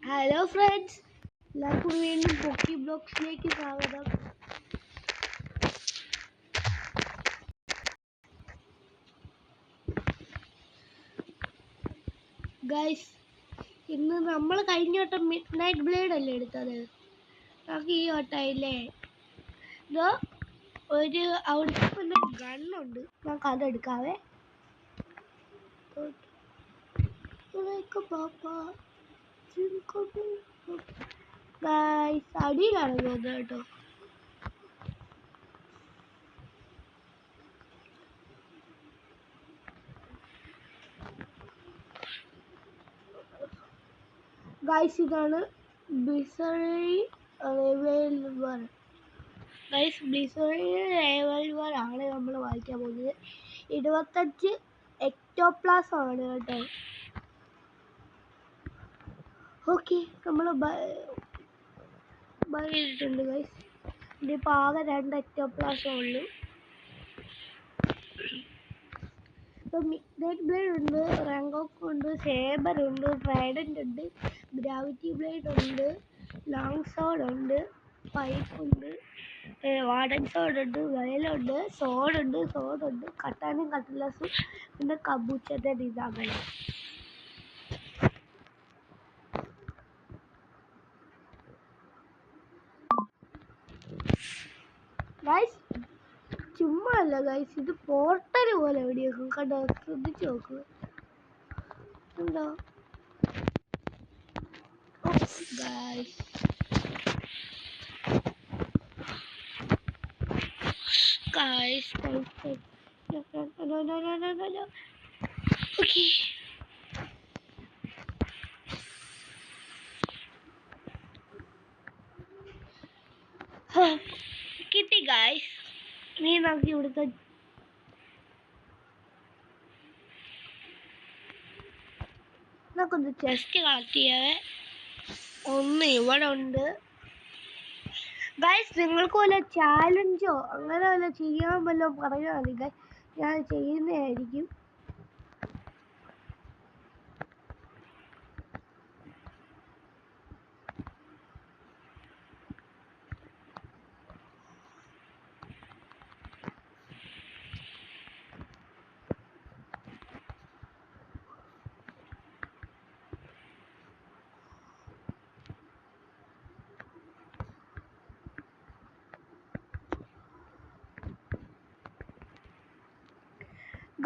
Hello friends, എല്ലാവർക്കും വീണ്ടും പൊക്കി ബ്ലോഗ്സിലേക്ക് സ്വാഗതം. ഗൈസ്, ഇന്ന് നമ്മൾ കഴിഞ്ഞ വട്ടം മിഡ് നൈറ്റ് ബ്ലേഡ് അല്ലേ എടുത്തത്. നമുക്ക് ഈ വട്ടമില്ലേ ഇതോ ഒരു അവിടുത്തെ പിന്നെ ഗണ്ണുണ്ട്, നമുക്ക് അതെടുക്കാവേ. ഗൈസ്, അടിയിലാണ് പോകുന്നത് കേട്ടോ. ഗൈസ്, ഇതാണ് ബ്ലിസറി റിവോൾവർ. ഗൈസ്, ബ്ലിസറി റിവോൾവർ ആണ് നമ്മൾ വായിക്കാൻ പോകുന്നത്. 25 എക്ടോപ്ലാസ് ആണ് കേട്ടോ. ഓക്കെ, നമ്മൾ ബൈ ചെയ്തിട്ടുണ്ട് ഗൈസ്. ഇതിപ്പോൾ ആകെ 2 എക്ടോപ്ലാസേ ഉള്ളൂ. ഇപ്പോൾ മിഡ്നൈറ്റ് ബ്ലേഡ് ഉണ്ട്, റാങ്കോക്ക് ഉണ്ട്, സേബർ ഉണ്ട്, ട്രൈഡൻ്റ് ഉണ്ട്, ഗ്രാവിറ്റി ബ്ലേഡ് ഉണ്ട്, ലോങ് സോഡ് ഉണ്ട്, പൈപ്പ് ഉണ്ട്, വാർഡൻ സോഡ് ഉണ്ട്, വയലുണ്ട്, സോഡുണ്ട്, കട്ടാനും കട്ട്ലസും, പിന്നെ കബൂച്ചത്തെ ഇതാണ്. ഗൈസ്, ചുമ്മാ അല്ല ഗൈസ്, ഇത് പോർട്ടൽ പോലെ എവിടെയൊക്കെ കണ്ടോ, ശ്രദ്ധിച്ച് നോക്കുക. ഉണ്ടോ ഗൈസ്? Guys. No. Okay. കിട്ടി ഗൈസ്. നീ നമുക്ക് ഇവിടുത്തെ നമുക്കൊന്ന് ചെസ്റ്റ് കളക്ട് ചെയ്യാവേ. ഒന്ന് ഇവിടെ ഉണ്ട് ഗൈസ്. നിങ്ങൾക്ക് വല്ല ചാലഞ്ചോ അങ്ങനെ വല്ല ചെയ്യാൻ വല്ലതും പറഞ്ഞാൽ മതി ഗൈസ്, ഞാൻ ചെയ്യുന്നതായിരിക്കും.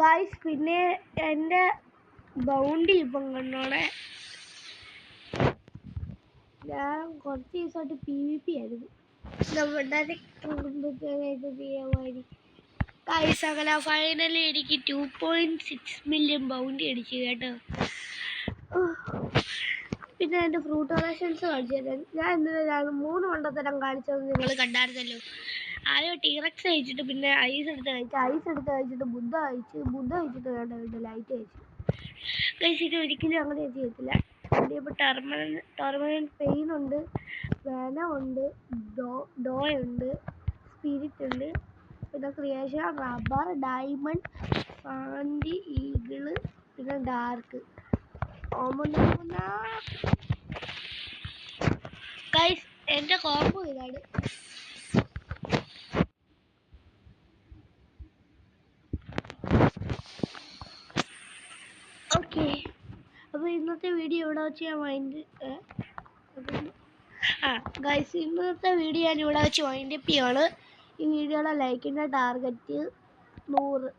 ഗൈസ്, പിന്നെ എൻ്റെ ബൗണ്ടി ഇപ്പം കണ്ടോടെ. ഞാൻ കുറച്ച് ദിവസമായിട്ട് PvP ആയിരുന്നു. ഗൈസ്, അങ്ങനെ ഫൈനലി എനിക്ക് 2.6 മില്യൺ ബൗണ്ടി അടിച്ചു കേട്ടോ. പിന്നെ എൻ്റെ ഫ്രൂട്ട് കളക്ഷൻസ് കാണിച്ചു തരാം. ഞാൻ എന്തിനാണ് 3 മണ്ടത്തരം കാണിച്ചത് നിങ്ങൾ കണ്ടായിരുന്നല്ലോ. ആദ്യം ടീറക്സ് കഴിച്ചിട്ട്, പിന്നെ ഐസ് എടുത്ത് കഴിച്ചിട്ട് ബുദ്ധ കഴിച്ചിട്ട് വേണ്ട വീട്ടിൽ ലൈറ്റ് കഴിച്ചു. കഴിച്ചിട്ട് ഒരിക്കലും അങ്ങനെ ചെയ്യത്തില്ല. ഇപ്പോൾ ടെർമിനൻറ്റ് പെയിൻ ഉണ്ട്, വെനമുണ്ട്, ഡോയുണ്ട്, സ്പിരിറ്റ് ഉണ്ട്, പിന്നെ creation, rubber, diamond, Sandy, eagle, പിന്നെ ഡാർക്ക്. ഗൈസ്, എൻ്റെ കോമ്പോ ഇതാണ്. ഓക്കെ, അപ്പോൾ ഇന്നത്തെ വീഡിയോ ഇവിടെ വെച്ച് ഞാൻ ഗൈസ്, ഇന്നത്തെ വീഡിയോ ഞാൻ ഇവിടെ വെച്ച് വൈൻഡപ്പ് ചെയ്യാണ്. ഈ വീഡിയോയുടെ ലൈക്കിൻ്റെ ടാർഗറ്റ് 100.